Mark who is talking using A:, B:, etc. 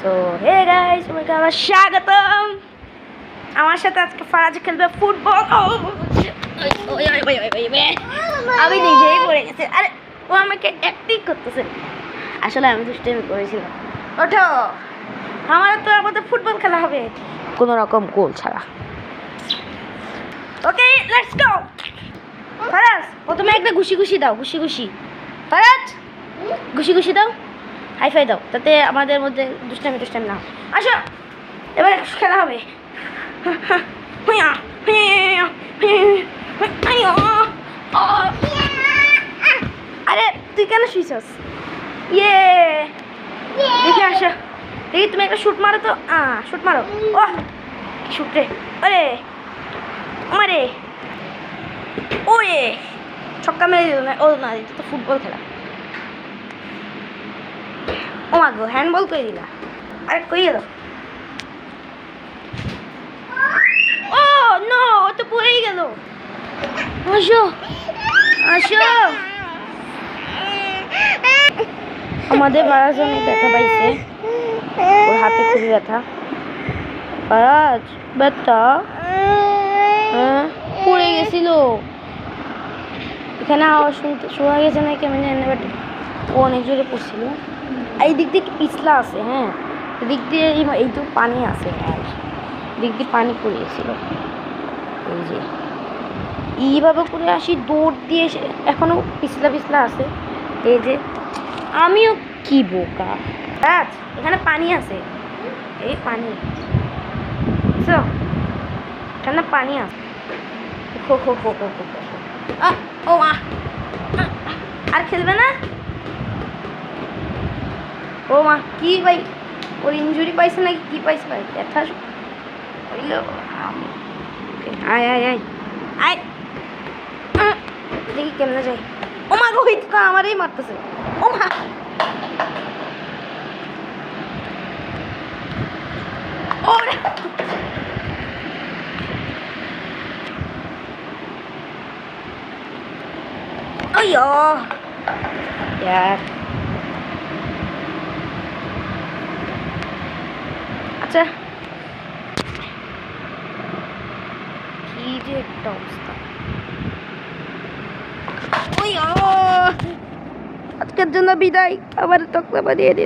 A: So hey guys, সবাইকে আবার স্বাগতম। আমার সাথে আজকে ফারাজ খেলবে ফুটবল। আমি নিজেই পড়ে গেছি। আরে ও আমাকে অ্যাক্টিং করতেছে, আসলে আমি দুষ্টামি করেছিলাম। ওঠো, আমার তো আমাদের ফুটবল খেলা হবে কোনো রকম গোল ছাড়া। ওকে, লেটস গো। ফারাজ, প্রথমে একটা ঘুষি ঘুষি দাও, ঘুষি ঘুষি। ফারাজ, ঘুষি ঘুষি দাও, হাইফাই দাও, তাতে আমাদের মধ্যে দুষ্টামি টুষ্টামি না। আসো, এবার খেলা হবে। আরে তুই কেন শুইছস? ইয়ে, দেখে আসো, দেখি তুমি একটা শুট মারো তো। শুট মারো। ও শুট রে, আরে আমারে ওরে ছক্কা মেরে দিল না। ও না, এটা তো ফুটবল খেলা। ও মা গো, হ্যান্ডবল করে দিলা। আরে কই গেল? ও নো, ও তো পড়েই গেল। আসো আসো, আমাদের ফারাজ অনেক ব্যথা পাইছে, ওর হাতে খুবই ব্যথা। ফারাজ ব্যথা, হ্যাঁ পড়ে গেছিল। এখানে আওয়াজ শুনতে শোনা গেছে না কেমন জানি, বাট ও অনেক জোরে পড়ছিল। এই দিক দিয়ে একটু পিছলা আছে, হ্যাঁ এদিক দিয়ে এই তো পানি আছে, আর দিক দিয়ে পানি পড়ে গেছিল। এই যে এইভাবে করে আসি, দৌড় দিয়ে এখনো পিছলা পিছলা আছে। এই যে আমিও কি বোকা। এখানে পানি আছে, এই পানি, এখানে পানি আছে। হো হো হো হো হো। ও মা, আর খেলবে না? ও মা, কি ভাই, ওর ইনজুরি পাইছে নাকি কি পাইছে ভাই? ব্যথা হইল। আয় আয় আয় আয়, দেখি কেমনে যাই। ও মা, রোহিত তো আমারই মারতেছে। ও মা, ওরে ওইও यार। আচ্ছা, কি যে একটা অবস্থা। ওইও, আজকের জন্য বিদায়, আবার তকতা বানিয়ে দিন।